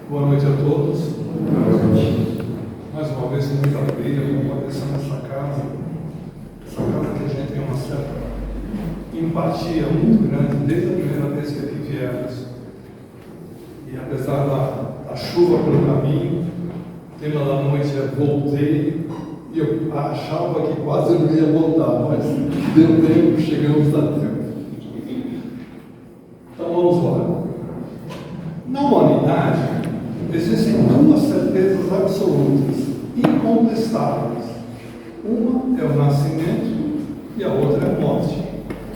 Boa noite a todos. Mais uma vez, com muita alegria, comparecer nessa casa. Essa casa que a gente tem uma certa empatia muito grande desde a primeira vez que aqui viemos. E apesar da chuva pelo caminho, o tema da noite é voltei. E eu achava que quase não ia voltar, mas deu tempo, chegamos a tempo. Então vamos lá. Na humanidade, existem duas certezas absolutas, incontestáveis. Uma é o nascimento e a outra é a morte.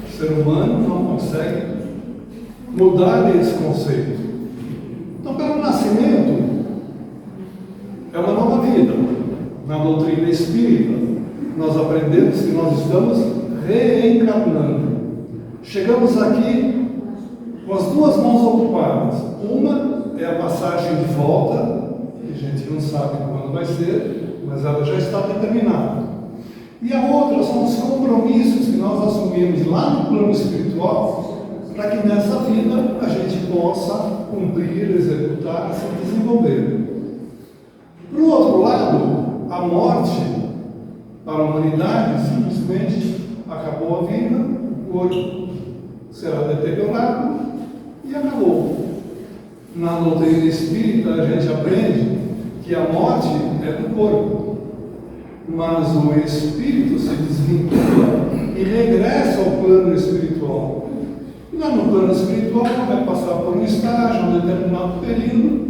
O ser humano não consegue mudar esse conceito. Então, pelo nascimento, é uma nova vida. Na doutrina espírita, nós aprendemos que nós estamos reencarnando. Chegamos aqui com as duas mãos ocupadas. Uma é a passagem de volta, que a gente não sabe quando vai ser, mas ela já está determinada. E a outra são os compromissos que nós assumimos lá no plano espiritual, para que nessa vida a gente possa cumprir, executar e se desenvolver. Por outro lado, a morte para a humanidade simplesmente acabou a vida, o corpo será deteriorado e acabou. Na doutrina espírita a gente aprende que a morte é do corpo, mas o espírito se desvincula e regressa ao plano espiritual. E lá no plano espiritual vai passar por um estágio, um determinado período,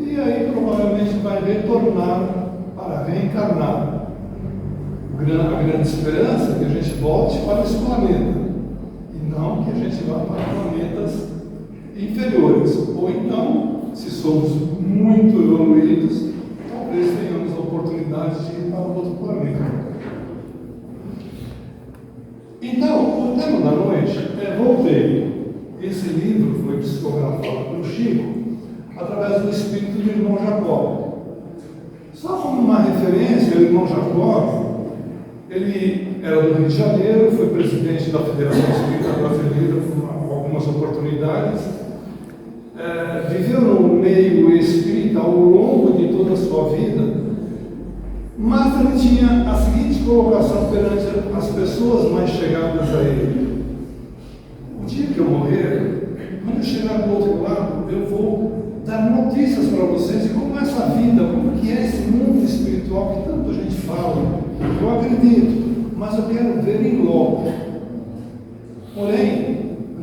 e aí provavelmente vai retornar para reencarnar. A grande esperança é que a gente volte para esse planeta e não que a gente vá para planetas inferiores, ou então, se somos muito evoluídos, talvez tenhamos a oportunidade de ir para outro planeta. Então, o tema da noite é Voltei. Esse livro foi psicografado pelo Chico através do espírito do irmão Jacó. Só como uma referência, o irmão Jacó, ele era do Rio de Janeiro, foi presidente da Federação Espírita Brasileira com algumas oportunidades, viveu no meio espírita ao longo de toda a sua vida, mas ele tinha a seguinte colocação perante as pessoas mais chegadas a ele: o dia que eu morrer, quando eu chegar do outro lado, eu vou dar notícias para vocês de como é essa vida, como que é esse mundo espiritual que tanta gente fala. Eu acredito, mas eu quero ver em loco. Porém,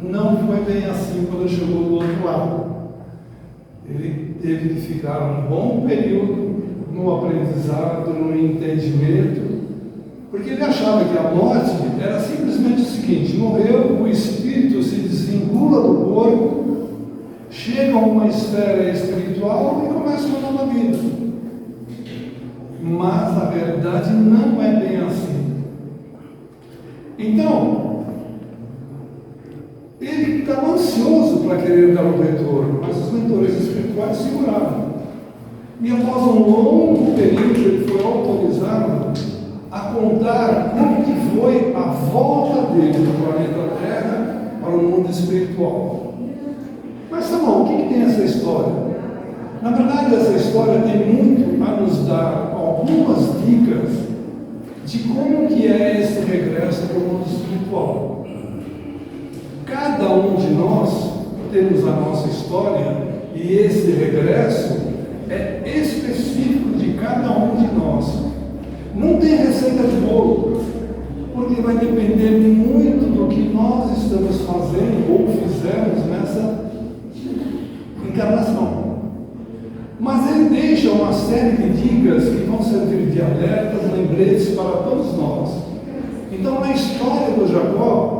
não foi bem assim quando ele chegou do outro lado. Ele teve que ficar um bom período no aprendizado, no entendimento, porque ele achava que a morte era simplesmente o seguinte: morreu, o espírito se desvincula do corpo, chega a uma esfera espiritual e começa uma nova vida. Mas a verdade não é bem assim. Então, ele estava ansioso para querer dar o retorno, mas os mentores espirituais seguraram. E após um longo período, ele foi autorizado a contar como que foi a volta dele do planeta Terra para o mundo espiritual. Mas tá bom, o que tem essa história? Na verdade, essa história tem muito a nos dar algumas dicas de como que é esse regresso para o mundo espiritual. Cada um de nós temos a nossa história e esse regresso é específico de cada um de nós. Não tem receita de bolo, porque vai depender muito do que nós estamos fazendo ou fizemos nessa encarnação. Mas ele deixa uma série de dicas que vão servir de alertas, lembretes para todos nós. Então, na história do Jacó,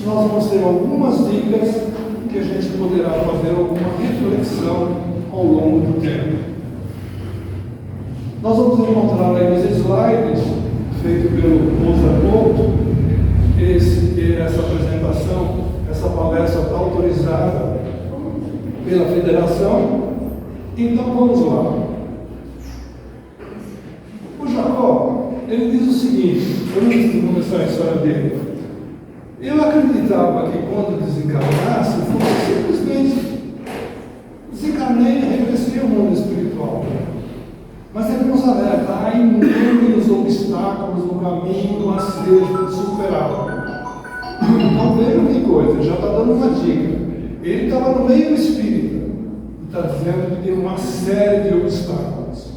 nós vamos ter algumas dicas que a gente poderá fazer alguma reflexão ao longo do tempo. Nós vamos encontrar aí nos slides, feito pelo Moza Couto, essa apresentação, essa palestra está autorizada pela Federação. Então vamos lá. O Jacó, ele diz o seguinte, antes de começar a história dele: eu acreditava que quando desencarnasse, fosse simplesmente desencarnei obstáculos no caminho a ser superado. Então vejam que coisa, já está dando uma dica. Ele estava no meio espírita e está dizendo que tem uma série de obstáculos.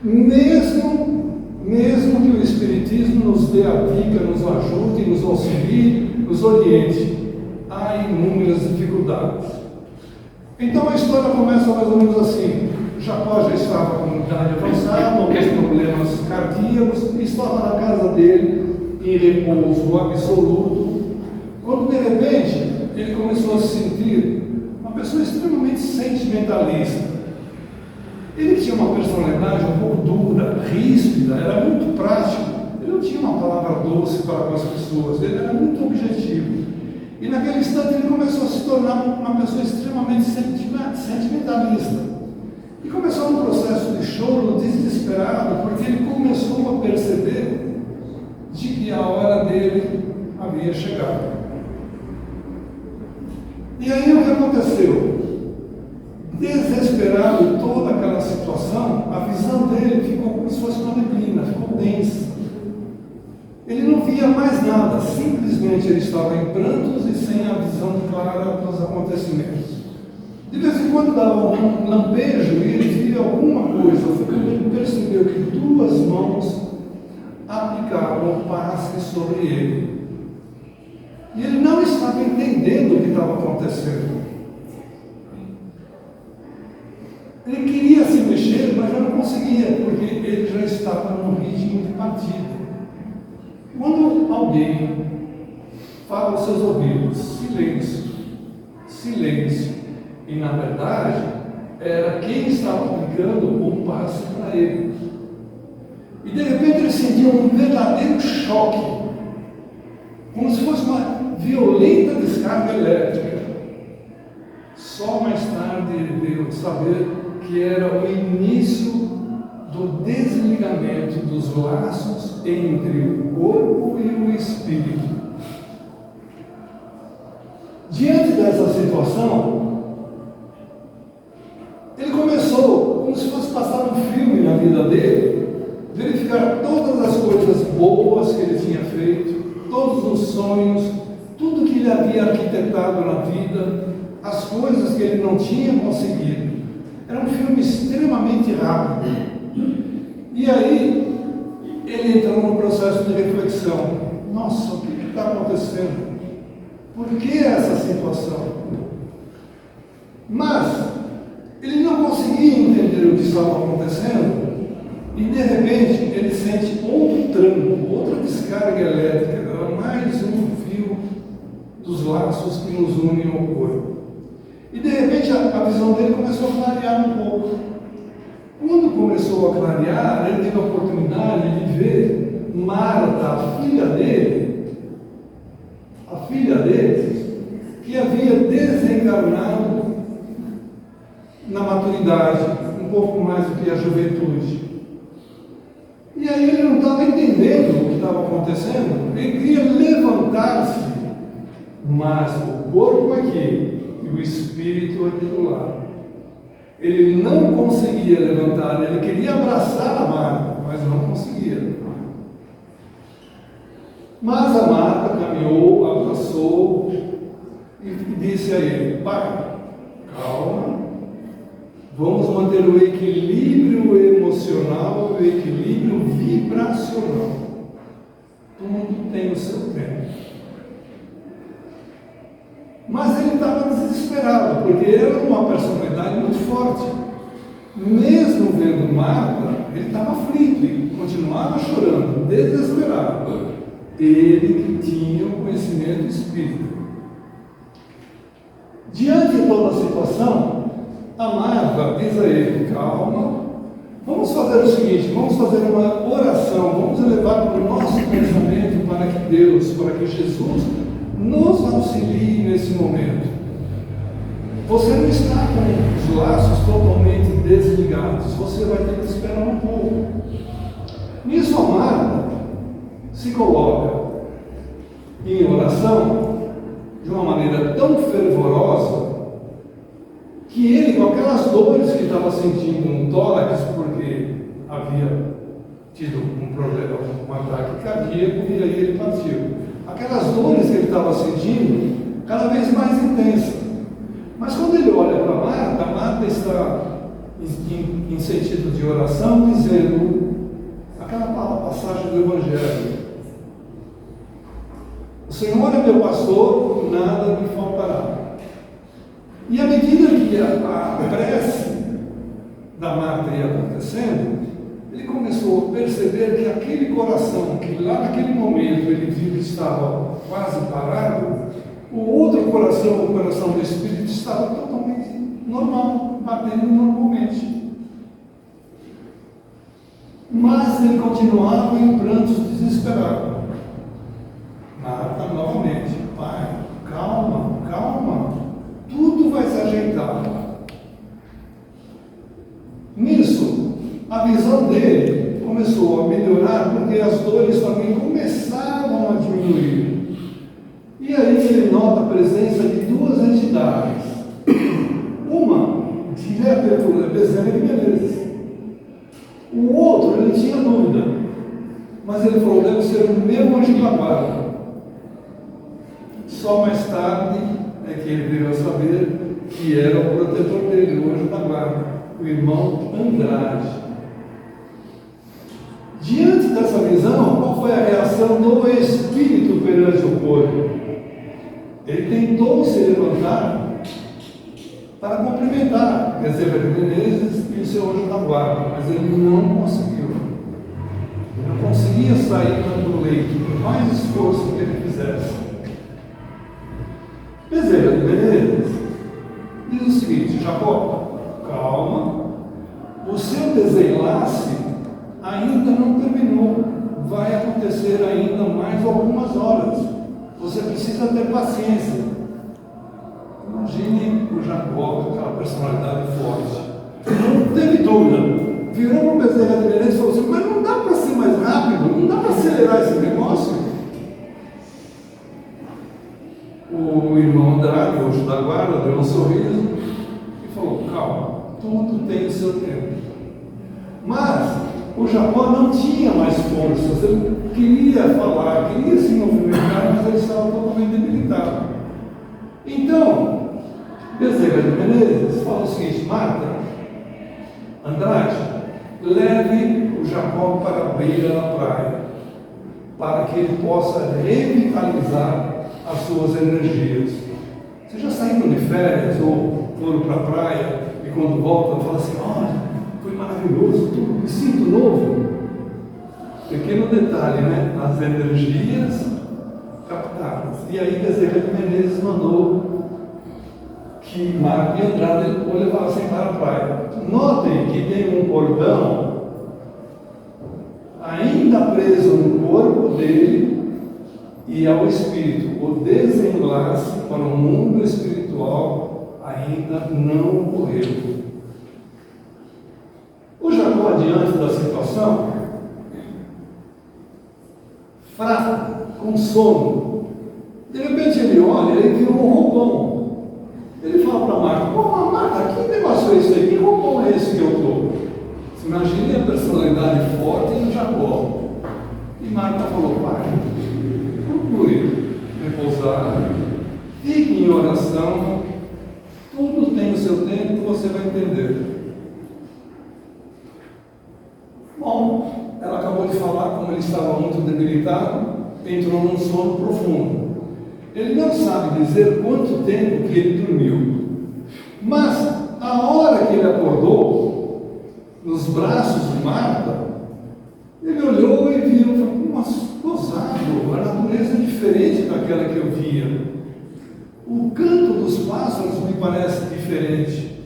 Mesmo que o Espiritismo nos dê a dica, nos ajude, nos auxilie, nos oriente, há inúmeras dificuldades. Então a história começa mais ou menos assim. Jacó já estava com idade avançada, alguns problemas cardíacos, e estava na casa dele em repouso absoluto, quando de repente ele começou a se sentir uma pessoa extremamente sentimentalista. Ele tinha uma personalidade um pouco dura, ríspida, era muito prático. Ele não tinha uma palavra doce para com as pessoas, ele era muito objetivo. E naquele instante ele começou a se tornar uma pessoa extremamente sentimentalista. E começou um processo de choro desesperado, porque ele começou a perceber de que a hora dele havia chegado. E aí o que aconteceu? Desesperado em toda aquela situação, a visão dele ficou como se fosse uma neblina, ficou densa. Ele não via mais nada, simplesmente ele estava em prantos e sem a visão clara dos acontecimentos. De vez em quando dava um lampejo e ele via alguma coisa, foi quando ele percebeu que duas mãos aplicavam passe sobre ele. E ele não estava entendendo o que estava acontecendo. Ele queria se mexer, mas já não conseguia, porque ele já estava num ritmo de partida. Quando alguém fala aos seus ouvidos, silêncio, silêncio, e na verdade era quem estava aplicando o passe para ele. E de repente ele sentiu um verdadeiro choque, como se fosse uma violenta descarga elétrica. Só mais tarde ele veio saber que era o início do desligamento dos laços entre o corpo e o espírito. Diante dessa situação, ele começou, como se fosse passar um filme na vida dele, verificar todas as coisas boas que ele tinha feito, todos os sonhos, tudo que ele havia arquitetado na vida, as coisas que ele não tinha conseguido. Era um filme extremamente rápido. E aí, ele entrou num processo de reflexão. Nossa, o que está acontecendo? Por que essa situação? Mas, ele não conseguia entender o que estava acontecendo. E, de repente, ele sente outro tranco, outra descarga elétrica. Era mais um fio dos laços que nos unem ao corpo. E de repente a visão dele começou a clarear um pouco. Quando começou a clarear, ele teve a oportunidade de ver Marta, a filha dele, que havia desencarnado na maturidade, um pouco mais do que a juventude. E aí ele não estava entendendo o que estava acontecendo, ele queria levantar-se, mas o corpo aqui e o espírito aqui do lado. Ele não conseguia levantar, ele queria abraçar a Marta, mas não conseguia. Mas a Marta caminhou, abraçou e disse a ele: pai, calma, vamos manter o equilíbrio emocional e o equilíbrio vibracional. Tudo tem o seu tempo. Mas ele estava desesperado, porque ele era uma personalidade muito forte. Mesmo vendo Marta, ele estava aflito e continuava chorando, desesperado. Ele que tinha o conhecimento espírita. Diante de toda a situação, a Marta diz a ele: calma, vamos fazer o seguinte, vamos fazer uma oração, vamos elevar para o nosso pensamento para que Deus, para que Jesus nos auxilie nesse momento. Você não está com os laços totalmente desligados, você vai ter que esperar um pouco. Nisso a Marta se coloca em oração de uma maneira tão fervorosa que ele, com aquelas dores que estava sentindo no tórax, porque havia tido um problema, um ataque cardíaco, e aí ele partiu. Aquelas dores que ele estava sentindo, cada vez mais intensas. Mas quando ele olha para Marta está em sentido de oração, dizendo aquela passagem do Evangelho: o Senhor é meu pastor, nada me faltará. E à medida que a prece da Marta ia acontecendo, ele começou a perceber que aquele coração, que lá naquele momento ele viu que estava quase parado, o outro coração, o coração do Espírito, estava totalmente normal, batendo normalmente. Mas ele continuava em prantos desesperados. Marta novamente: pai, calma, calma, tudo vai se ajeitar. Nisso, a visão dele começou a melhorar, porque as dores também começavam a diminuir. E aí ele nota a presença de duas entidades. Uma, direta por Bezerra de Menezes. O outro, ele tinha dúvida, mas ele falou: deve ser o mesmo anjo da guarda. Só mais tarde é que ele veio a saber que era o protetor dele, o anjo da guarda, o irmão Andrade. Diante dessa visão, qual foi a reação do espírito perante o corpo? Ele tentou se levantar para cumprimentar Bezerra de Menezes e o seu anjo da guarda, mas ele não conseguiu. Ele não conseguia sair do leito, por mais esforço que ele fizesse. Bezerra de Menezes diz o seguinte: Jacó, calma, o seu desenlace ainda não terminou, vai acontecer ainda mais algumas horas, você precisa ter paciência. Imagine o Jacó com aquela personalidade forte, não teve dúvida, virou para o Bezerra de Menezes e falou assim: mas não dá para ser mais rápido, não dá para acelerar esse negócio? O irmão Andrade, o anjo da guarda, deu um sorriso e falou: calma, tudo tem o seu tempo. Mas o Jacó não tinha mais forças, ele queria falar, queria se movimentar, mas ele estava totalmente debilitado. Então, Bezerra de Menezes fala o seguinte: Marta, Andrade, leve o Jacó para a beira da praia, para que ele possa revitalizar as suas energias. Vocês já saíram de férias ou foram para a praia e quando voltam falam assim: olha, foi maravilhoso, me sinto novo. Pequeno detalhe, né? As energias captadas. E aí Bezerra de Menezes mandou que Marta e Andrade o levassem para a praia. Notem que tem um cordão ainda preso no corpo dele e ao espírito. O desenlace para o mundo espiritual ainda não ocorreu. O Jacó, diante da situação, fraco, com sono, de repente ele olha, ele viu um roupão. Ele fala para Marta: pô, Marta, que negócio é esse aí? Que roupão é esse que eu estou? Imagine a personalidade forte do Jacó. E Marta falou: pai, procure repousar, fique em oração, tudo tem o seu tempo, você vai entender. Bom, ela acabou de falar como ele estava muito debilitado, entrou num sono profundo. Ele não sabe dizer quanto tempo que ele dormiu, mas a hora que ele acordou, nos braços de Marta, ele olhou e viu, falou: nossa, gozado, a natureza é diferente daquela que eu via. O canto dos pássaros me parece diferente.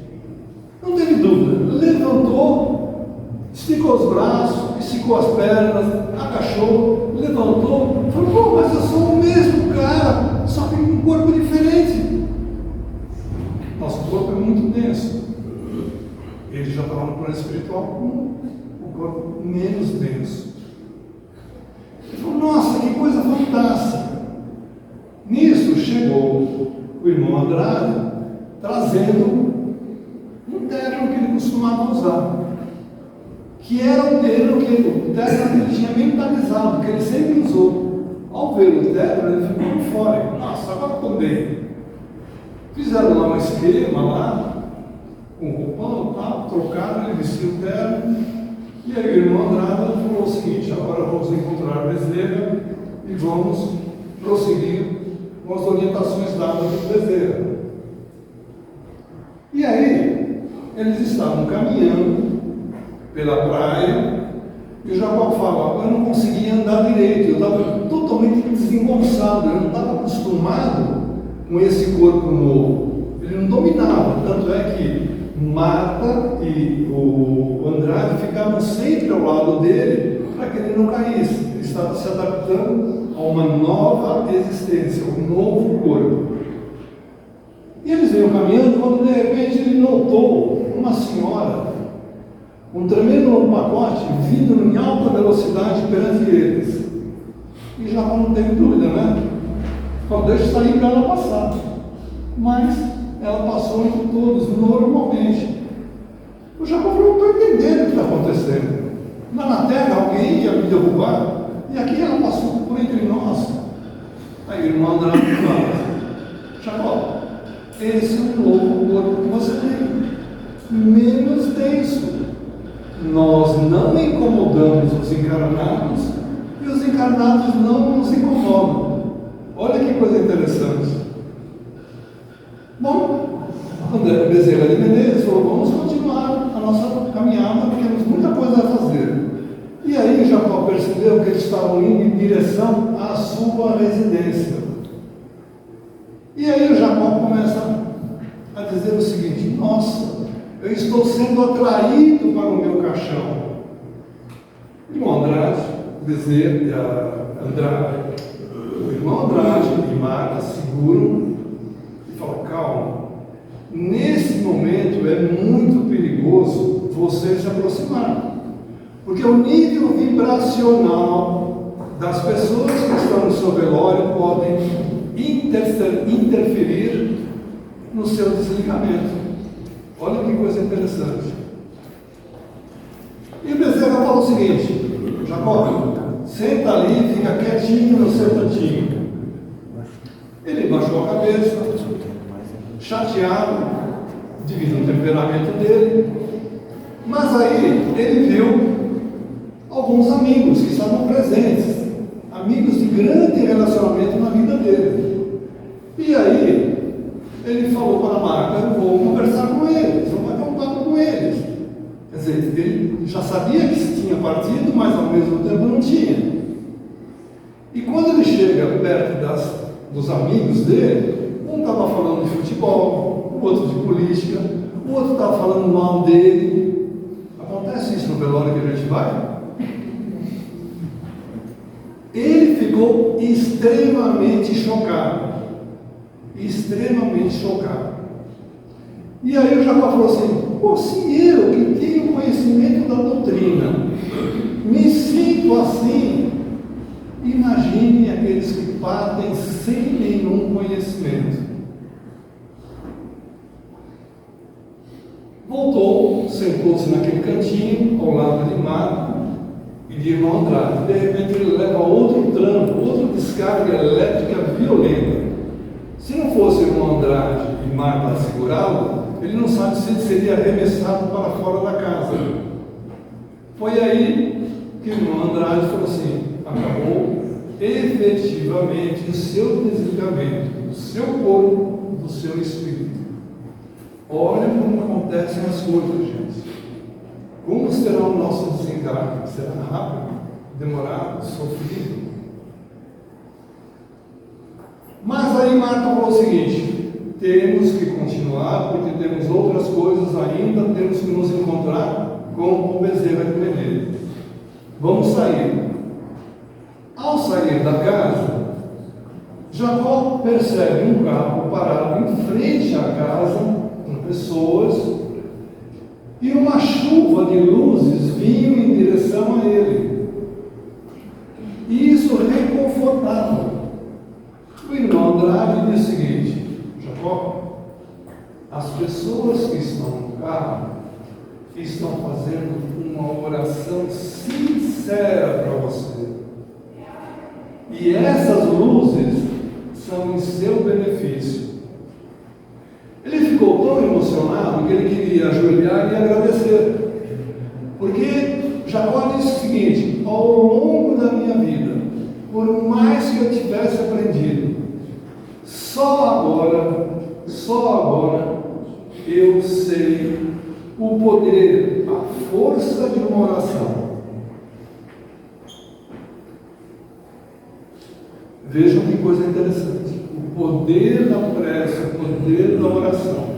Não teve dúvida, levantou, esticou os braços, esticou as pernas, agachou, levantou, falou: pô, mas eu sou o mesmo cara, só que com um corpo diferente. Nosso corpo é muito denso. Ele já estava no plano espiritual com o corpo menos denso. Ele falou: nossa, que coisa fantástica. Nisso chegou o irmão Andrade, trazendo um terno que ele costumava usar. que era o terno que ele tinha mentalizado, que ele sempre usou. Ao ver o terno, ele ficou de fora. Nossa, agora estou bem. Fizeram lá um esquema lá, com roupão e tal, trocaram, ele vestiu o terno. E aí o irmão Andrade falou o seguinte: agora vamos encontrar Bezerra e vamos prosseguir com as orientações dadas do Bezerra. E aí, eles estavam caminhando pela praia, e o Jacó fala: eu não conseguia andar direito, eu estava totalmente desengonçado, eu não estava acostumado com esse corpo novo, ele não dominava, tanto é que Marta e o Andrade ficavam sempre ao lado dele para que ele não caísse. Ele estava se adaptando a uma nova existência, um novo corpo. E eles vinham caminhando quando de repente ele notou uma senhora, um tremendo pacote vindo em alta velocidade perante eles. E já não teve dúvida, né? Falou: deixa eu sair para ela passar. Mas ela passou entre todos, normalmente. O Jacó falou: não estou entendendo o que está acontecendo. Lá na terra alguém ia me derrubar, e aqui ela passou por entre nós. Aí o irmão Andrade fala: Jacó, esse é o novo corpo que você tem, menos denso. Nós não incomodamos os encarnados, e os encarnados não nos incomodam. Olha que coisa interessante. Bom, André Bezerra de Menezes falou: vamos continuar a nossa caminhada, porque temos muita coisa a fazer. E aí Jacó percebeu que eles estavam indo em direção à sua residência. E aí o Jacó começa a dizer o seguinte: nossa, eu estou sendo atraído para o meu caixão. E o Andrade, o irmão Andrade e Marta seguram e falam: calma, nesse momento é muito perigoso você se aproximar, porque o nível vibracional das pessoas que estão no seu velório podem interferir no seu desligamento. Olha que coisa interessante. E o Bezerra fala o seguinte: Jacó, senta ali, fica quietinho no seu cantinho. Ele baixou a cabeça, chateado, devido ao temperamento dele. Mas aí ele viu alguns amigos que estavam presentes, amigos de grande relacionamento na vida dele. E aí ele falou para Marta: eu vou conversar com eles, vou bater um papo com eles. Quer dizer, ele já sabia que se tinha partido, mas ao mesmo tempo não tinha. E quando ele chega perto dos amigos dele, um estava falando de futebol, o outro de política, o outro estava falando mal dele. Acontece isso no velório que a gente vai? Ele ficou extremamente chocado. Extremamente chocado. E aí o Jacó falou assim: pô, se eu que tenho conhecimento da doutrina me sinto assim, imagine aqueles que partem sem nenhum conhecimento. Voltou, sentou-se naquele cantinho ao lado de Marta e de irmão Andrade. De repente ele leva outro tranco, outra descarga elétrica violenta. Se não fosse o irmão Andrade e Marta segurá-lo, ele não sabe se ele seria arremessado para fora da casa. Foi aí que o irmão Andrade falou assim: acabou efetivamente o seu desligamento do seu corpo, do seu espírito. Olha como acontecem as coisas, gente. Como será o nosso desencarne? Será rápido, demorado, sofrido? Mas aí Marta falou o seguinte: temos que continuar, porque temos outras coisas ainda, temos que nos encontrar com o Bezerra de Menezes. Vamos sair. Ao sair da casa, Jacó percebe um carro parado em frente à casa, com pessoas, e uma chuva de luzes vinham em direção a ele. E isso reconfortava. O irmão Andrade diz o seguinte: Jacó, as pessoas que estão no carro que estão fazendo uma oração sincera para você. E essas luzes são em seu benefício. Ele ficou tão emocionado que ele queria ajoelhar e agradecer. Porque Jacó disse o seguinte: ao longo da minha vida, por mais que eu tivesse aprendido, só agora eu sei o poder, a força de uma oração. Vejam que coisa interessante. O poder da prece, o poder da oração.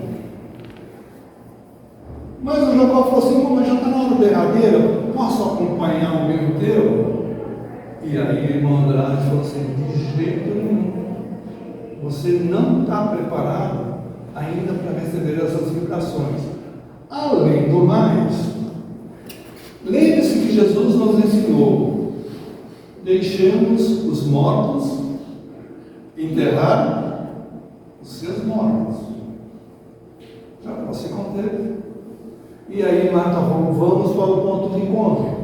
Mas o Jacó falou assim: mas já está na hora derradeira, posso acompanhar o meu teu? E aí o irmão Andrade falou assim: de jeito nenhum. Você não está preparado ainda para receber essas vibrações. Além do mais, lembre-se que Jesus nos ensinou: deixemos os mortos enterrar os seus mortos. Já você conteve. E aí Marta falou: vamos para o ponto de encontro.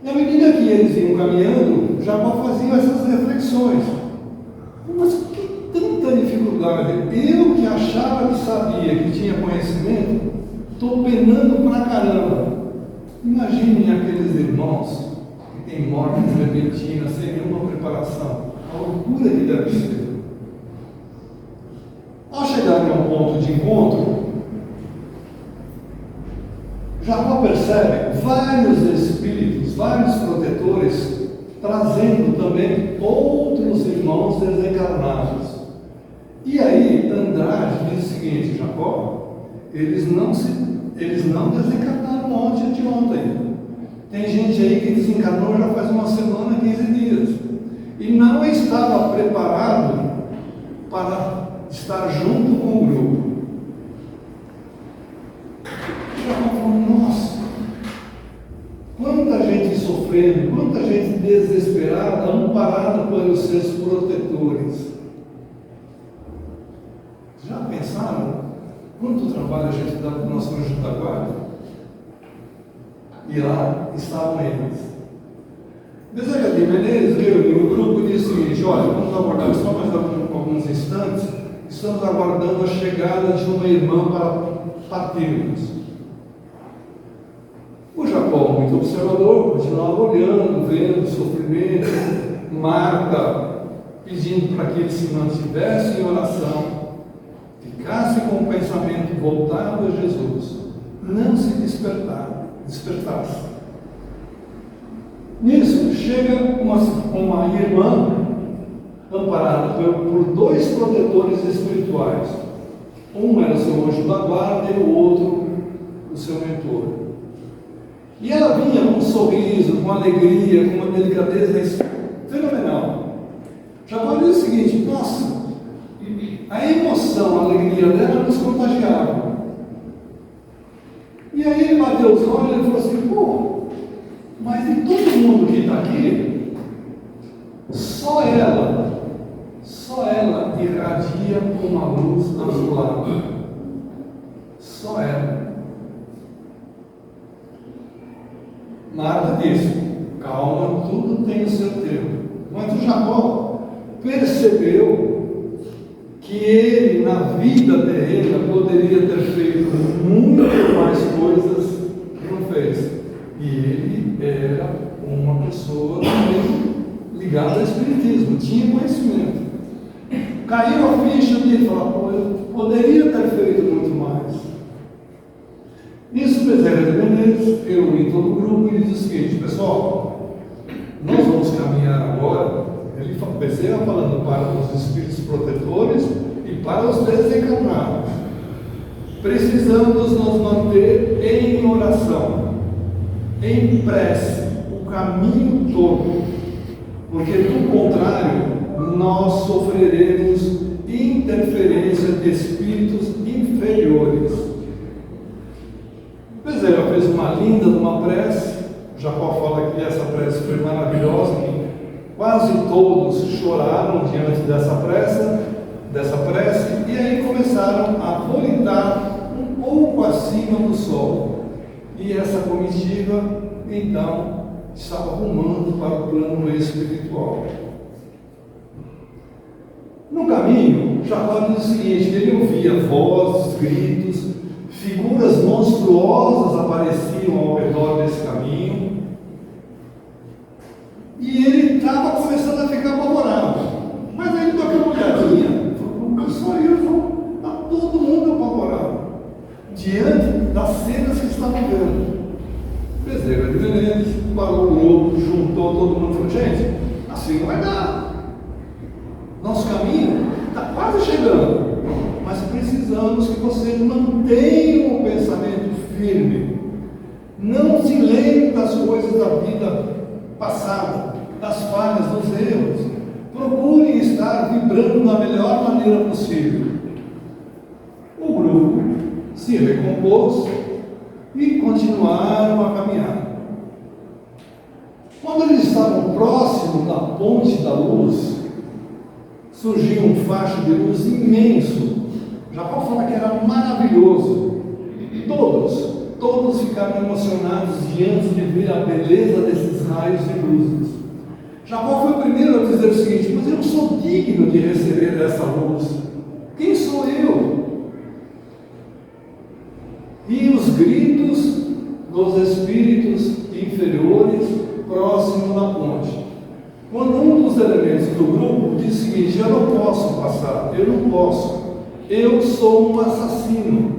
E à medida que eles iam caminhando, Jacó fazia essas reflexões. Mas que tanta dificuldade! Eu que achava que sabia, que tinha conhecimento, estou penando pra caramba. Imaginem aqueles irmãos que têm mortes repentinas, sem nenhuma preparação. A loucura que deve ser. Ao chegarem ao ponto de encontro, Jacó percebe vários espíritos, vários protetores, trazendo também outros irmãos desencarnados. E aí Andrade diz o seguinte: Jacó, eles não desencarnaram ontem de ontem. Tem gente aí que desencarnou já faz uma semana, 15 dias. E não estava preparado para estar junto com o grupo. Jacó falou: nossa, quanta gente sofrendo, quanta gente desesperada, amparada pelos seus protetores. Já pensaram quanto trabalho a gente dá para o nosso anjo da guarda? E lá estavam eles. Bezerra de Menezes reuniu o grupo e disse o seguinte: olha, vamos aguardar só mais alguns instantes, estamos aguardando a chegada de uma irmã para partirmos. O Jacó, muito observador, continuava olhando, vendo o sofrimento. Marta pedindo para que ele se mantivesse em oração, ficasse com o pensamento voltado a Jesus, não se despertasse. Nisso chega uma irmã amparada por dois protetores espirituais. Um era o seu anjo da guarda e o outro o seu mentor. E ela vinha com um sorriso, com alegria, com uma delicadeza fenomenal. Jacó diz o seguinte: nossa, a emoção, a alegria dela nos contagiava. E aí ele bateu os olhos e falou assim: pô, mas de todo mundo que está aqui, só ela irradia uma luz azulada. Só ela. Marta disse: calma, tudo tem o seu tempo. Mas o Jacó percebeu que ele, na vida terrena, poderia ter feito muito mais coisas que não fez. E ele era uma pessoa ligada ao espiritismo, tinha conhecimento. Caiu a ficha dele e falou: pô, eu poderia ter feito muito mais. Nisso, Bezerra de Menezes reúne todo o grupo e diz o seguinte: pessoal, nós vamos caminhar agora. Bezerra falando para os espíritos protetores e para os desencarnados. Precisamos nos manter em oração, em prece, o caminho todo, porque do contrário, nós sofreremos interferência de espíritos inferiores. Bezerra fez uma linda uma prece. Jacó fala que essa prece foi maravilhosa, que quase todos choraram diante dessa prece, e aí começaram a voltar um pouco para cima do sol. E essa comitiva, então, estava rumando para o plano espiritual. No caminho, Jacó diz o seguinte: ele ouvia vozes, gritos, figuras monstruosas apareciam ao redor desse caminho, e ele estava começando a ficar apavorado. Mas aí ele deu aquela olhadinha, falou: não só eu, está todo mundo apavorado, diante das cenas que estavam vendo. Bezerra de Menezes parou o grupo, juntou todo mundo e falou: gente, assim não vai dar. Nosso caminho está quase chegando, mas precisamos que vocês mantenham o pensamento firme. Não se lembre das coisas da vida passada, das falhas, dos erros. Procurem estar vibrando da melhor maneira possível. O grupo se recompôs e continuaram a caminhar. Quando eles estavam próximos da ponte da luz, surgiu um facho de luz imenso. Jacó fala que era maravilhoso. Todos ficaram emocionados diante de ver a beleza desses raios de luzes. Jacó foi o primeiro a dizer o seguinte: mas eu não sou digno de receber essa luz. Quem sou eu? E os gritos dos espíritos inferiores próximos da ponte. Quando um dos elementos do grupo diz o seguinte: eu não posso passar, eu não posso, eu sou um assassino,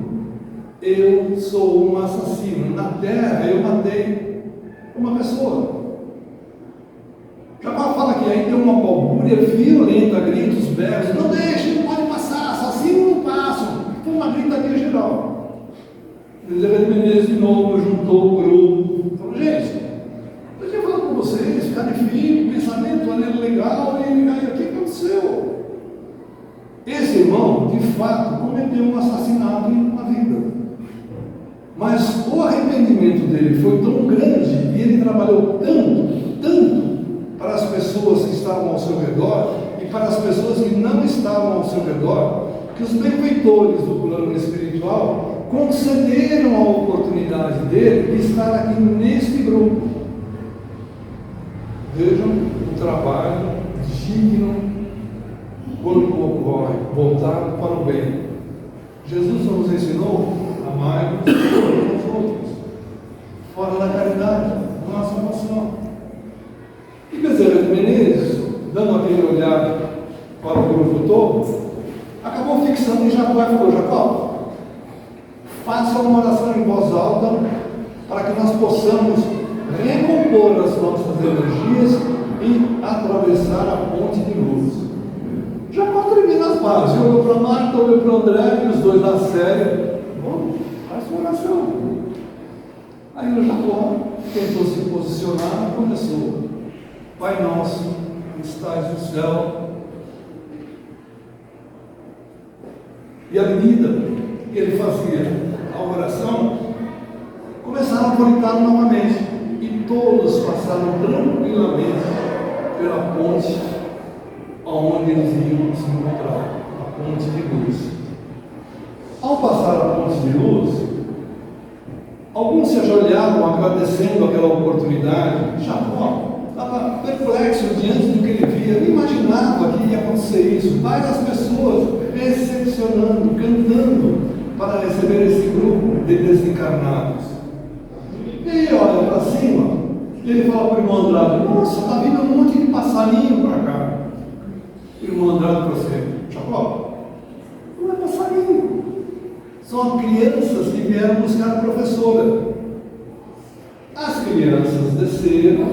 eu sou um assassino, na terra eu matei uma pessoa. Jacó fala que aí tem uma balbúrdia violenta, gritos, berros: não deixe, não pode passar, assassino não passa. Foi uma gritaria geral. Bezerra de Menezes de novo juntou o grupo, falou: gente, eu tinha falado com vocês, ficar de firme, pensamento legal, e o que aconteceu? Esse irmão, de fato, cometeu um assassinato na vida. Mas o arrependimento dele foi tão grande, e ele trabalhou tanto para as pessoas que estavam ao seu redor, e para as pessoas que não estavam ao seu redor, que os benfeitores do plano espiritual concederam a oportunidade dele de estar aqui neste grupo. Vejam o trabalho digno quando ocorre, voltado para o bem. Jesus nos ensinou a amar uns aos outros, fora da caridade, nossa emoção. E Bezerra de Menezes, dando aquele olhar para o grupo todo, acabou fixando em Jacó e falou: Jacó, faça uma oração em voz alta para que nós possamos recompor as nossas energias e atravessar a ponte de luz. Jacó termina as bases, olhou para Marta, olhou para André, e os dois na série: bom, faz uma oração. Aí o Jacó tentou se posicionar e começou: Pai nosso, que estais no céu. E à medida que ele fazia a oração, começaram a gritar novamente, e todos passaram tranquilamente pela ponte aonde eles iam se encontrar, a ponte de luz. Ao passar a ponte de luz, alguns se ajoelharam agradecendo aquela oportunidade. Jacó estava perplexo diante do que ele via, não imaginava que ia acontecer isso. Várias pessoas recepcionando, cantando para receber esse grupo de desencarnados. E ele olha para cima e ele fala para o irmão Andrade: nossa, está vindo um monte de passarinho para cá. O irmão Andrade falou assim: Jacó, não é passarinho, são crianças que vieram buscar a professora. As crianças desceram,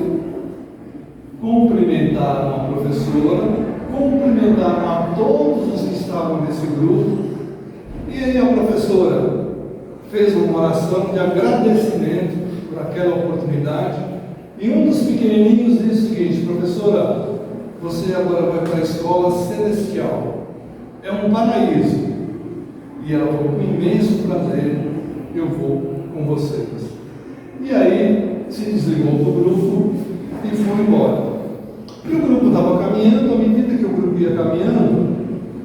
cumprimentaram a professora, cumprimentaram a todos os que estavam nesse grupo, e aí a professora fez uma oração de agradecimento por aquela oportunidade, e um dos pequenininhos disse o seguinte: professora, você agora vai para a escola celestial, é um paraíso. E ela falou: com imenso prazer, eu vou com vocês. E aí se desligou do grupo e foi embora. E o grupo estava caminhando, à medida que o grupo ia caminhando,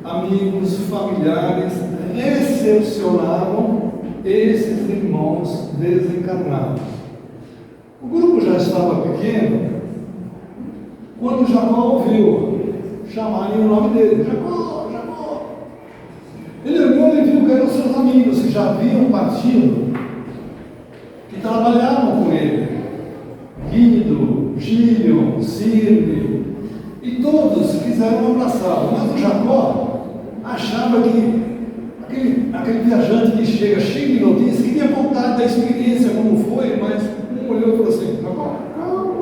amigos, familiares recepcionavam esses irmãos desencarnados. O grupo já estava pequeno quando Jacó ouviu chamarem o nome dele: Jacó, Jacó. Ele olhou e viu que eram seus amigos que já haviam partido, que trabalhavam com ele: Guido, Gílio, Cirne, e todos quiseram abraçá-lo. Mas o Jacó achava que aquele viajante que chega cheio de notícias, queria contar da experiência como foi, mas um olhou e falou assim: Jacó, calma,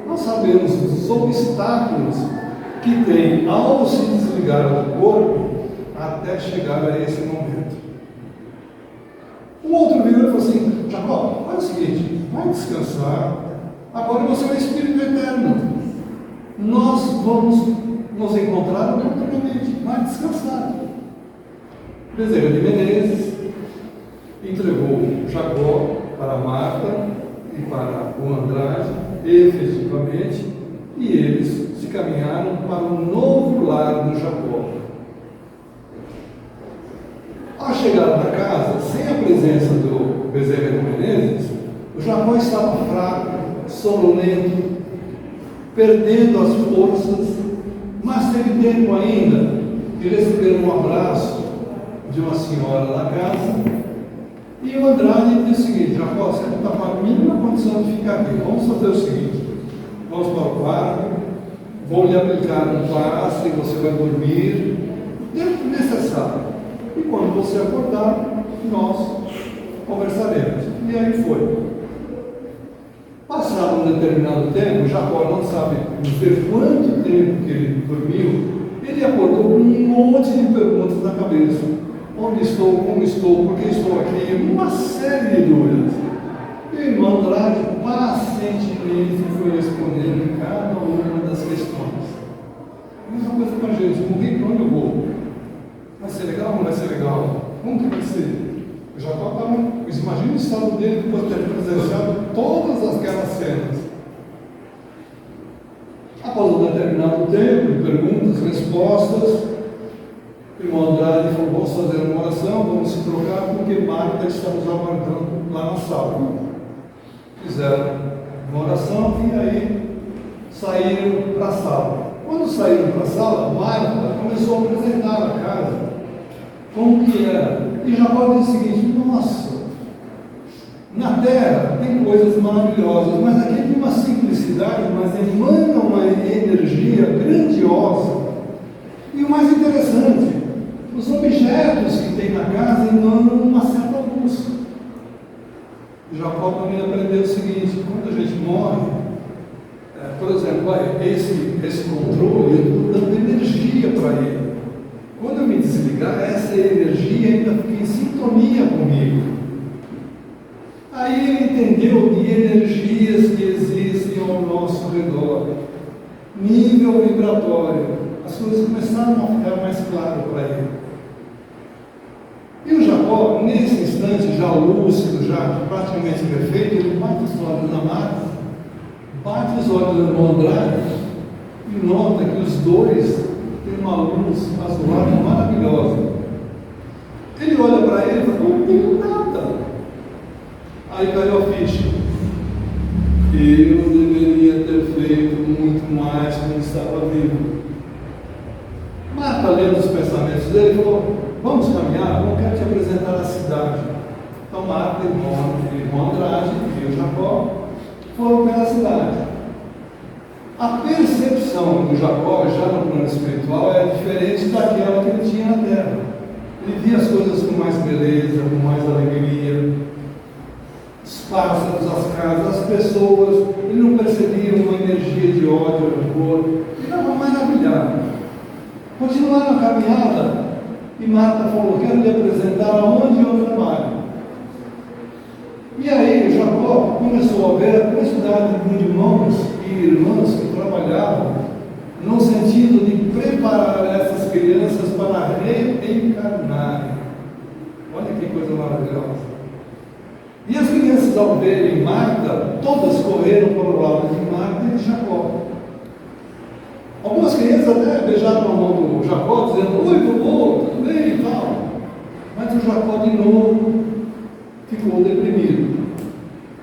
nós sabemos os obstáculos que tem ao se desligar do corpo até chegar a esse momento. O outro virou e falou assim: Jacó, olha o seguinte, vai descansar, agora você é um espírito eterno, nós vamos nos encontrar oportunamente, vai descansar. Bezerra de Menezes entregou Jacó para Marta e para o Andrade, efetivamente, e eles se caminharam para o novo lar do Jacó. Ao chegar na casa, sem a presença do Bezerra de Menezes, o Jacó estava fraco, sonolento, perdendo as forças, mas teve tempo ainda de receber um abraço de uma senhora da casa. E o Andrade disse o seguinte: Jacó, você não está com a mínima condição de ficar aqui. Vamos fazer o seguinte: vamos para o quarto, vou lhe aplicar um passe, você vai dormir o tempo necessário. E quando você acordar, nós conversaremos. E aí foi. Passado um determinado tempo, Jacó não sabe dizer quanto tempo que ele dormiu, ele acordou com um monte de perguntas na cabeça: onde estou, como estou, por que estou aqui, uma série de dúvidas. E o irmão Andrade pacientemente foi respondendo em cada uma das questões. A mesma coisa com a gente: morri, para onde eu vou? Vai ser legal ou não vai ser legal? Como que vai ser? O Jacó estava, imagina o estado dele depois de ter presenciado todas aquelas cenas. Após um determinado tempo de perguntas, respostas, o irmão Andrade falou: vamos fazer uma oração, vamos se trocar, porque Marta está nos aguardando lá na sala. Fizeram uma oração e aí saíram para a sala. Quando saíram para a sala, Marta começou a apresentar a casa, como que era. E Jacó disse o seguinte: nossa, na terra tem coisas maravilhosas, mas aqui tem uma simplicidade, mas emana uma energia grandiosa. E o mais interessante, os objetos que tem na casa emanam uma certa luz. Jacó também aprendeu o seguinte: quando a gente morre, por exemplo, esse controle, eu estou dando energia para ele. Quando eu me desligar, essa energia ainda fica em sintonia comigo. Aí ele entendeu de energias que existem ao nosso redor, nível vibratório. As coisas começaram a ficar mais claras para ele. E o Jacó, nesse instante, já lúcido, já praticamente perfeito, ele bate os olhos na Marta, bate os olhos do irmão Andrade e nota que os dois têm uma luz azulada maravilhosa. Ele olha para ele e fala: não tenho nada. Aí caiu a ficha: eu deveria ter feito muito mais quando estava vivo. Marta, lendo os pensamentos dele, falou: vamos caminhar, eu quero te apresentar a cidade. Então Marta, irmão Andrade e o Jacó foram pela cidade. A percepção do Jacó, já no plano espiritual, é diferente daquela que ele tinha na terra. Ele via as coisas com mais beleza, com mais alegria. Os pássaros, as casas, as pessoas. Ele não percebia uma energia de ódio, rancor. Ele estava maravilhado. Continuaram a caminhada e Marta falou: quero lhe apresentar aonde eu trabalho. E aí Jacó começou a ver a quantidade de irmãos e irmãs que trabalhavam no sentido de preparar essas crianças para reencarnarem. Olha que coisa maravilhosa. E as crianças, ao verem Marta, todas correram para o lado de Marta e de Jacó. Algumas crianças até beijaram a mão do Jacó, dizendo: oi, vovô, tudo bem e tal. Mas o Jacó de novo ficou deprimido.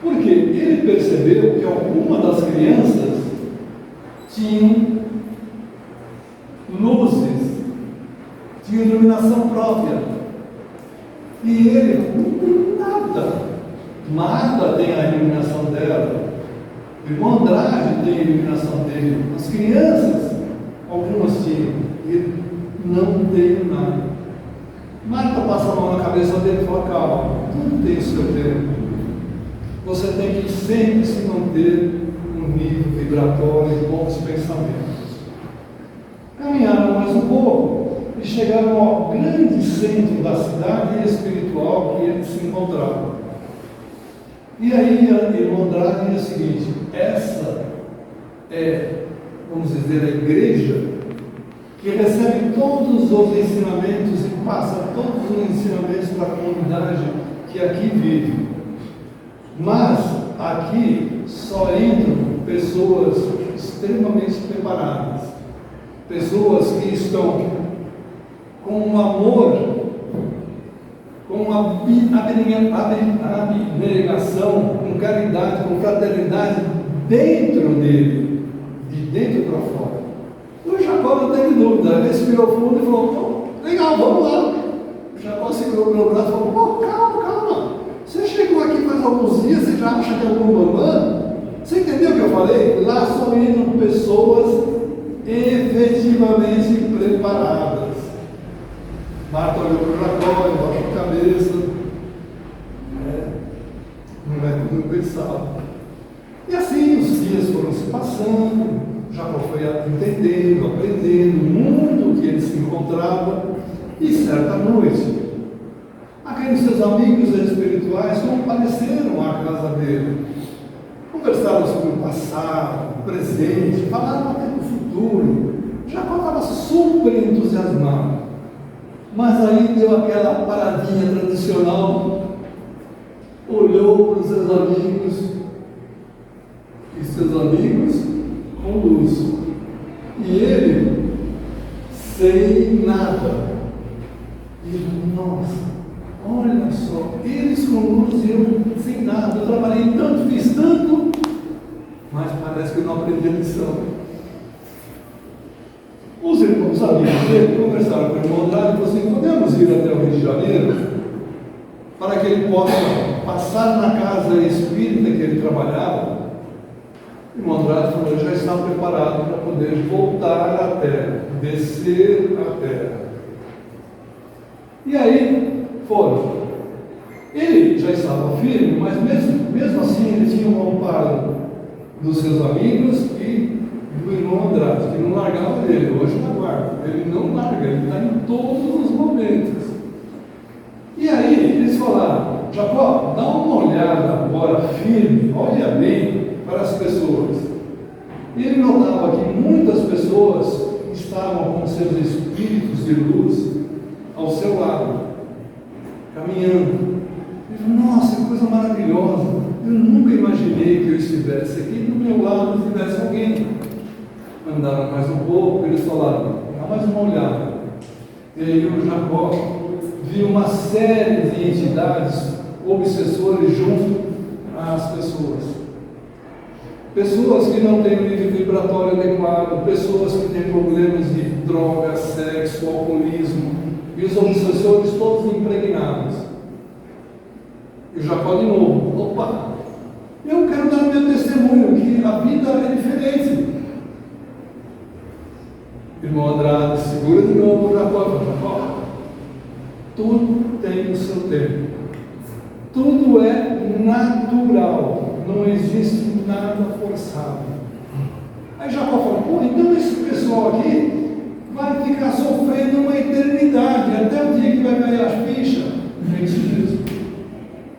Porque ele percebeu que algumas das crianças tinham luzes, tinham iluminação própria. E ele não tem nada. Marta tem a iluminação dela. O irmão Andrade tem a iluminação dele. As crianças, algumas tinham. Ele não tem nada. Marta passa a mão na cabeça dele e fala: calma, tudo tem o seu tempo. Você tem que sempre se manter um nível vibratório de bons pensamentos. Caminharam mais um pouco e chegaram ao grande centro da cidade espiritual que eles se encontravam. E aí a irmã Andrade diz o seguinte: essa é, vamos dizer, a igreja que recebe todos os ensinamentos e passa todos os ensinamentos para a comunidade que aqui vive. Mas aqui só entram pessoas extremamente preparadas, pessoas que estão com um amor, com uma abnegação, com caridade, com fraternidade dentro dele, de dentro para fora. O Jacó não teve dúvida, ele respirou fundo e falou: legal, vamos lá. O Jacó segurou o meu braço e falou: calma, calma. Você chegou aqui faz alguns dias, você já acha que é algum bambam? Você entendeu o que eu falei? Lá só entram pessoas efetivamente preparadas. Marta olhou para o Jacó, baixou a cabeça. Não é tudo pensado. E assim os dias foram se passando, Jacó foi entendendo, aprendendo o mundo que ele se encontrava, e certa noite, aqueles seus amigos espirituais compareceram à casa dele. Conversaram sobre o passado, o presente, falaram até do futuro. Jacó estava super entusiasmado. Mas aí deu aquela paradinha tradicional, olhou para os seus amigos, e seus amigos com luz. E ele sem nada. E ele: nossa, olha só, eles com luz e eu sem nada. Eu trabalhei tanto, fiz tanto, mas parece que eu não aprendi a lição. Os irmãos amigos dele conversaram com o irmão Andrade e falaram assim: podemos ir até o Rio de Janeiro para que ele possa passar na casa espírita que ele trabalhava? O irmão Andrade falou: ele já está preparado para poder voltar à terra, descer à terra. E aí foram. Ele já estava firme, mas mesmo assim ele tinha um amparo dos seus amigos e do irmão Andrade, que não largava ele. Hoje não guarda, ele não larga, ele está em todos os momentos. E aí eles falaram: Jacó, dá uma olhada agora firme, olha bem para as pessoas. E ele notava que muitas pessoas estavam com seus espíritos de luz ao seu lado, caminhando. Ele falou: nossa, que coisa maravilhosa, eu nunca imaginei que eu estivesse aqui do meu lado e tivesse alguém. Andaram mais um pouco, eles falaram: dá mais uma olhada. E aí o Jacó viu uma série de entidades obsessores junto às pessoas. Pessoas que não têm um nível vibratório adequado, pessoas que têm problemas de droga, sexo, alcoolismo, e os obsessores todos impregnados. E Jacó de novo: opa, eu quero dar meu testemunho que a vida é diferente. Irmão Andrade segura de novo o Jacó. Jacó, tudo tem o seu tempo. Tudo é natural. Não existe nada forçado. Aí Jacó falou: pô, então esse pessoal aqui vai ficar sofrendo uma eternidade, até o dia que vai cair as fichas. Gente,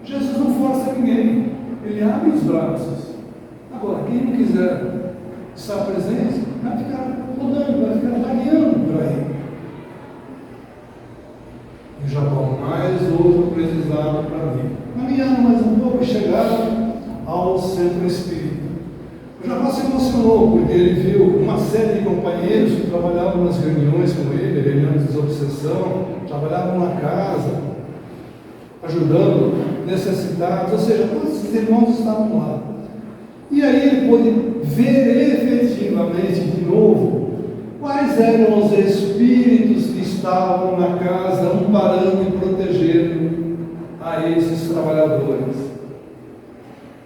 Jesus não força ninguém. Ele abre os braços. Agora, quem não quiser estar presente, vai ficar rodando, vai ficar vagueando por aí. E Jacó: mais outro aprendizado para mim. Caminharam mais um pouco e chegaram ao centro espírita. O Jacó se emocionou porque ele viu uma série de companheiros que trabalhavam nas reuniões com ele, reuniões de desobsessão, trabalhavam na casa, ajudando. necessidades, ou seja, todos esses irmãos estavam lá. E aí ele pôde ver efetivamente de novo quais eram os espíritos que estavam na casa amparando e protegendo a esses trabalhadores.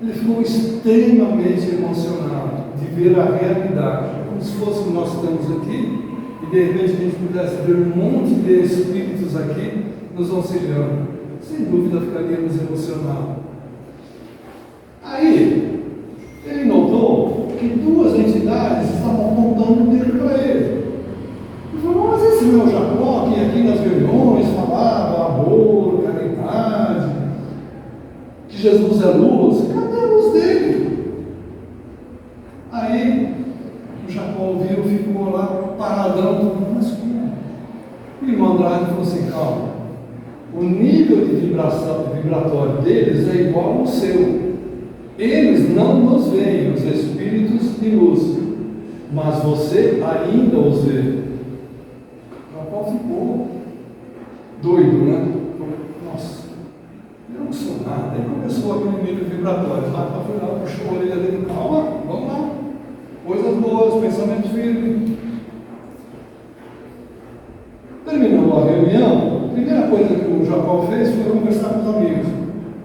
Ele ficou extremamente emocionado de ver a realidade, como se fosse o que nós estamos aqui, e de repente a gente pudesse ver um monte de espíritos aqui nos auxiliando. Sem dúvida ficaríamos emocionados. Aí, ele notou que duas entidades estavam apontando o dedo para ele. Ele falou: mas esse meu Jacó, que aqui nas reuniões falava amor, caridade, que Jesus é luz, cadê a luz dele? Aí, o Jacó ouviu, ficou lá paradão, mas como? O irmão Andrade falou assim: calma, o nível de vibratório deles é igual ao seu. Eles não nos veem, os espíritos de luz, mas você ainda os vê. Jacó ficou doido, né? Nossa, eu não sou nada. Aí começou aquele nível vibratório. Jacó foi lá, puxou a orelha dele: calma, vamos lá. Coisas boas, pensamento firme. Terminou a reunião, a primeira coisa que o Jacó fez foi conversar com os amigos.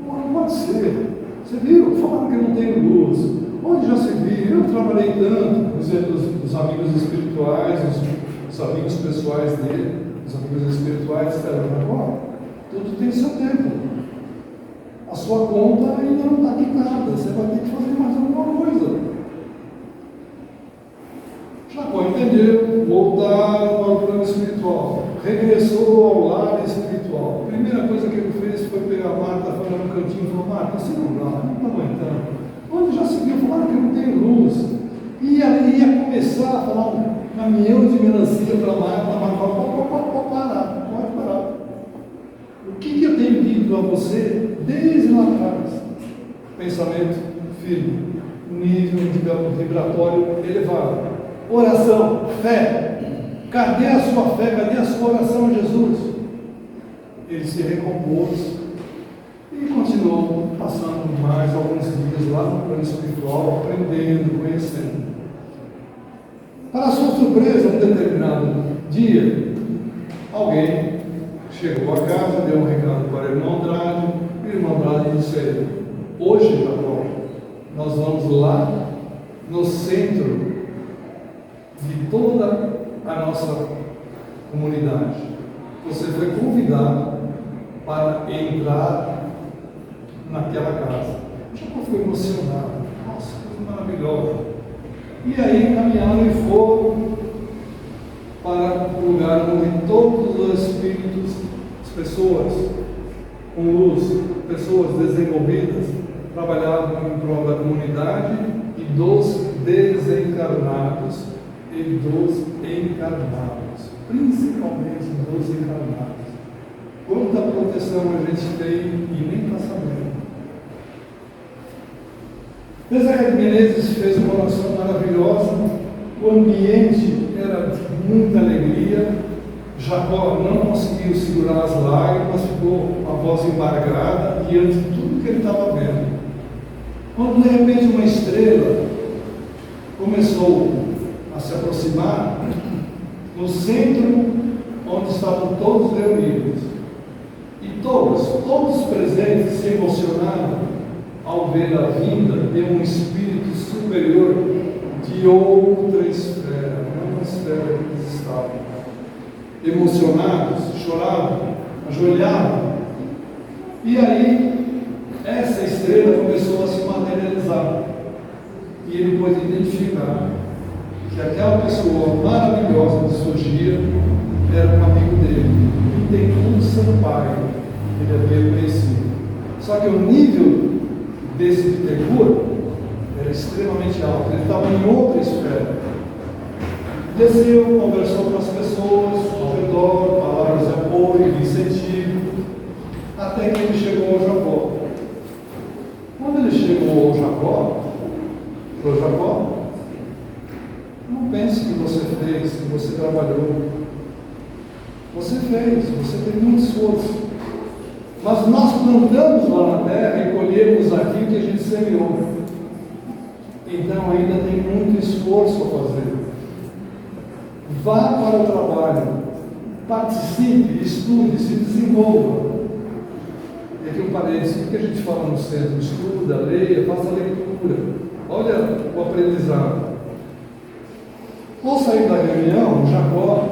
Não pode ser. Você viu? Falaram que eu não tenho luz. Onde já se viu? Eu trabalhei tanto. Os amigos espirituais, os amigos pessoais dele, os amigos espirituais disseram: Jacó, tudo tem seu tempo. A sua conta ainda não está quitada. Você vai ter que fazer mais alguma coisa. Jacó entendeu, voltaram ao plano espiritual, regressou ao lar espiritual. A primeira coisa que ele fez foi pegar a Marta, foi lá no cantinho e falou: Marta, você não dá, não está aguentando. Onde já se viu? Falaram que não tem luz. E ali ia começar a falar um caminhão de melancia para a Marta. A Marta falou: pode parar. O que eu tenho dito a você desde lá atrás? Pensamento firme, nível vibratório elevado. Oração, fé. Cadê a sua fé? Cadê a sua oração, Jesus? Ele se recompôs e continuou passando mais alguns dias lá no plano espiritual, aprendendo, conhecendo. Para sua surpresa, um determinado dia, alguém chegou a casa, deu um recado para o irmão Andrade, e o irmão Andrade disse a ele: hoje, Jacó, nós vamos lá no centro de toda a nossa comunidade. Você foi convidado para entrar naquela casa. Jacó ficou emocionado. Nossa, que maravilhosa. E aí caminharam e foram para o lugar onde todos os espíritos, as pessoas com luz, pessoas desenvolvidas, trabalhavam em prol da comunidade e dos desencarnados e dos encarnados, principalmente dos encarnados. Quanta proteção a gente tem e nem está sabendo. José de Menezes fez uma oração maravilhosa, o ambiente era de muita alegria. Jacó não conseguiu segurar as lágrimas, ficou com a voz embargada diante de tudo que ele estava vendo. Quando de repente uma estrela começou a se aproximar no centro onde estavam todos reunidos, e todos presentes se emocionaram ao ver a vinda de um espírito superior de outra esfera, não a esfera que eles estavam. Emocionados, choravam, ajoelhavam, e aí essa estrela começou a se materializar, e ele pôde identificar que aquela pessoa maravilhosa que surgia era um amigo dele, e tem um Sampaio, ele havia conhecido. Só que o nível desse Bittencourt era extremamente alto, ele estava em outra esfera. Desceu, conversou com as pessoas ao redor, palavras de apoio, de incentivo, até que ele chegou ao Jacó. Quando ele chegou ao Jacó, falou: Jacó, não pense que você fez, que você trabalhou. Você fez, você teve muito esforço. Mas nós plantamos lá na terra e colhemos aquilo que a gente semeou. Então ainda tem muito esforço a fazer. Vá para o trabalho, participe, estude, se desenvolva. E aqui um parênteses, o que a gente fala no centro? Estuda, leia, faça leitura. Olha o aprendizado. Ao sair da reunião, Jacó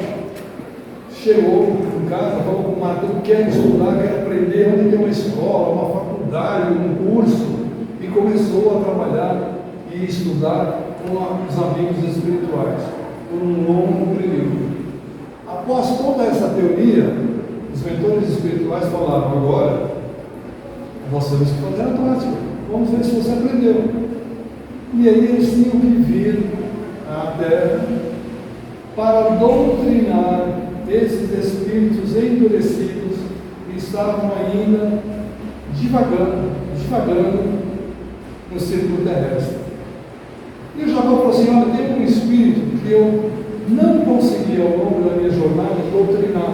chegou em casa, falou com o marido, quer estudar, quer aprender, onde tem uma escola, uma faculdade, um curso, e começou a trabalhar e estudar com os amigos espirituais, por um longo período. Após toda essa teoria, os mentores espirituais falaram, agora, nós temos que fazer a prática, vamos ver se você aprendeu. E aí eles tinham que vir à terra para doutrinar esses espíritos endurecidos que estavam ainda divagando no círculo terrestre. E o Jacó falou assim, olha, tem um espírito que eu não consegui ao longo da minha jornada doutrinar.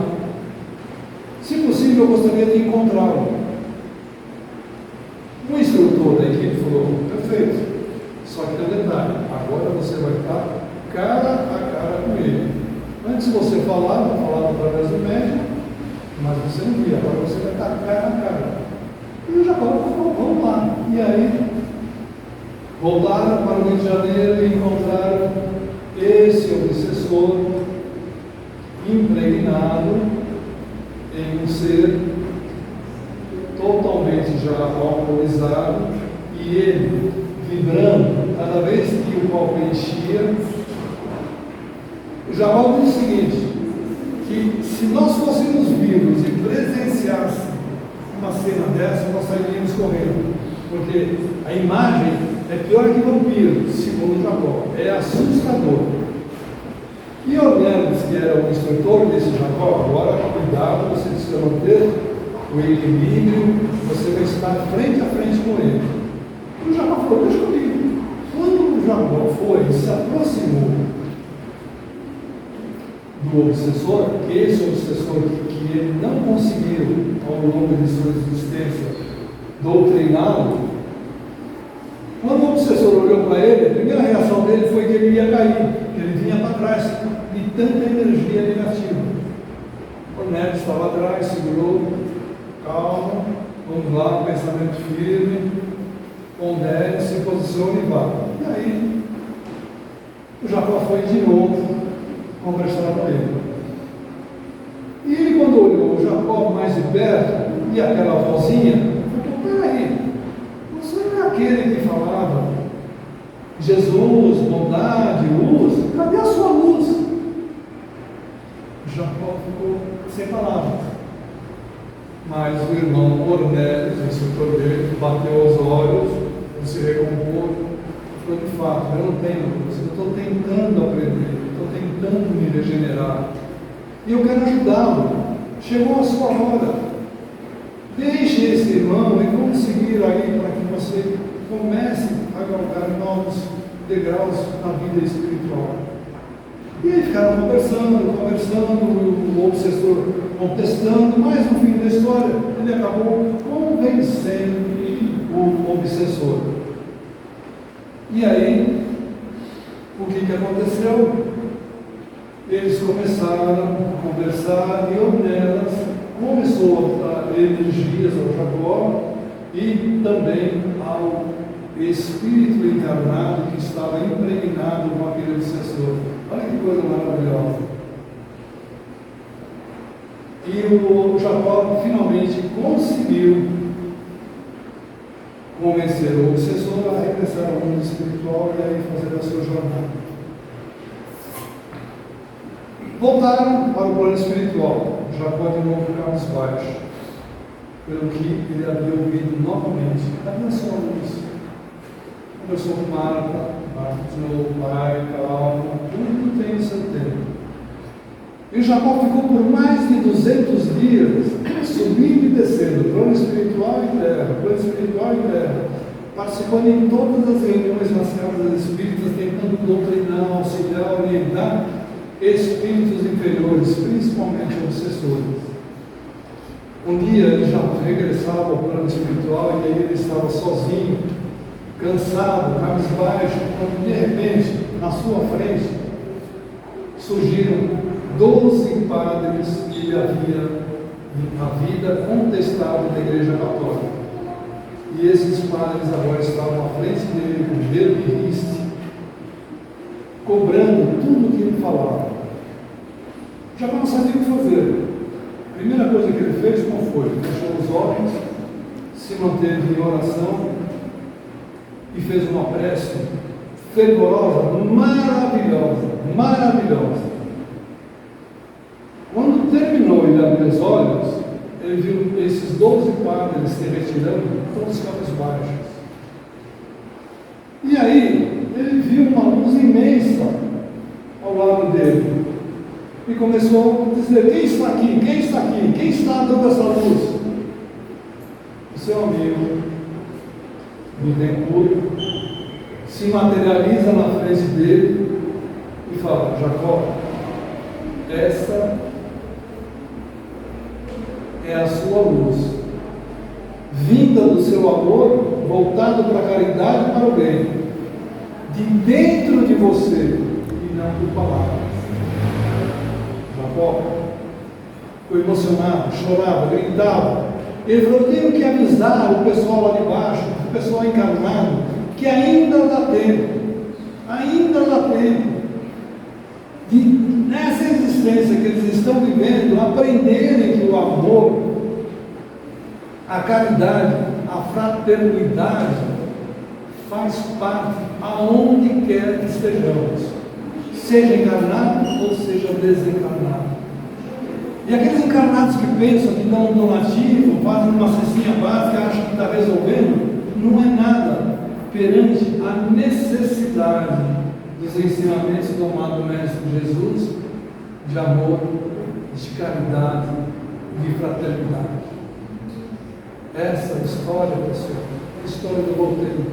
Se possível, eu gostaria de encontrá-lo. O instrutor da equipe falou, perfeito, só que tem um detalhe, agora você vai estar cara a cara com ele. Antes você falava através do médico, mas você não via, agora você vai estar cara a cara. E o Jacó falou, vamos lá. E aí, voltaram para o Rio de Janeiro e encontraram esse obsessor impregnado em um ser totalmente já alcoolizado e ele vibrando cada vez que o copo enchia. O Jacó diz o seguinte, que se nós fôssemos vivos e presenciássemos uma cena dessa, nós sairíamos correndo, porque a imagem é pior que vampiro, segundo Jacó, é assustador. E Ornelis, que era o instrutor desse Jacó, agora cuidado, você precisa manter o equilíbrio, você vai estar frente a frente com ele. E o Jacó falou, deixa comigo. Quando o Jacó foi e se aproximou do obsessor, esse obsessor que ele não conseguiu, ao longo de sua existência, doutriná-lo, quando o obsessor olhou para ele, a primeira reação dele foi que ele ia cair, que ele vinha para trás de tanta energia negativa. Ornelis estava atrás, segurou, calma, vamos lá, pensamento firme, pondere, se posicione e vá. E aí, o Jacó foi de novo conversar com ele. E ele, quando olhou o Jacó mais de perto, e aquela vozinha, falou, peraí, você não é aquele que falava Jesus, bondade, luz, cadê a sua luz? O Jacó ficou sem palavras. Mas o irmão Ornelis, o instrutor dele, bateu os olhos, se recompôs, falou, de fato, eu não tenho luz, eu estou tentando aprender, estou tentando me regenerar, e eu quero ajudá-lo. Chegou a sua hora. Deixe esse irmão e vamos seguir aí para que você comece a galgar novos degraus na vida espiritual. E aí ficaram conversando, o obsessor contestando, mas no fim da história ele acabou convencendo o obsessor. E aí, o que aconteceu? Eles começaram a conversar e Ornelas começou a dar energias ao Jacó e também ao espírito encarnado que estava impregnado com aquele obsessor. Olha que coisa maravilhosa. E o Jacó finalmente conseguiu convencer o obsessor a regressar ao mundo espiritual e aí fazer a sua jornada. Voltaram para o plano espiritual. Jacó de novo cabisbaixo, pelo que ele havia ouvido novamente. Cadê a sua luz? Conversou com Marta de novo, pai, calma, tudo tem o seu tempo. E Jacó ficou por mais de 200 dias, subindo e descendo, plano espiritual e terra, participando em todas as reuniões nas casas espíritas, tentando doutrinar, auxiliar, orientar espíritos inferiores, principalmente obsessores. Um dia ele já regressava ao plano espiritual e aí ele estava sozinho, cansado, cabisbaixo, quando de repente, na sua frente, surgiram 12 padres que lhe havia a vida contestada da Igreja Católica. E esses padres agora estavam à frente dele, com dedo de riste, cobrando tudo o que ele falava. Já não sabia o que fazer. A primeira coisa que ele fez, qual foi? Fechou os olhos, se manteve em oração e fez uma prece fervorosa, maravilhosa, maravilhosa. Quando terminou ele abriu os olhos, ele viu esses 12 padres se retirando, todos cabisbaixos. E aí, ele viu uma luz imensa ao lado dele. E começou a dizer: quem está aqui? Quem está aqui? Quem está dando essa luz? O seu amigo, Bittencourt, se materializa na frente dele e fala: Jacó, essa é a sua luz, vinda do seu amor, voltado para a caridade e para o bem, de dentro de você e não por palavras. Jacó ficou emocionado, chorava, gritava. Ele falou: eu tenho que avisar o pessoal lá de baixo, o pessoal encarnado, que ainda dá tempo de, nessa existência que eles estão vivendo, aprenderem que o amor, a caridade, a fraternidade faz parte aonde quer que estejamos, seja encarnado ou seja desencarnado. E aqueles encarnados que pensam que dão um donativo, fazem uma cestinha básica, acham que está resolvendo, não é nada perante a necessidade dos ensinamentos do amado Mestre Jesus, de amor, de caridade, de fraternidade. Essa história, pessoal, é a história do roteiro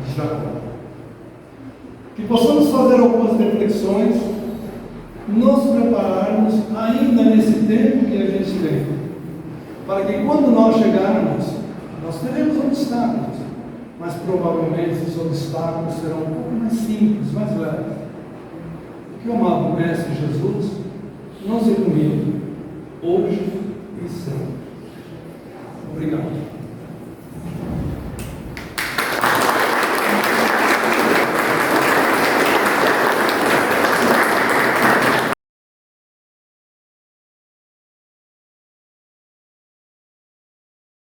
de Jacó. Que possamos fazer algumas reflexões, nos prepararmos ainda nesse tempo que a gente tem, para que quando nós chegarmos, nós teremos obstáculos, mas provavelmente os obstáculos serão um pouco mais simples, mais leves. Que o amado Mestre Jesus nos ilumine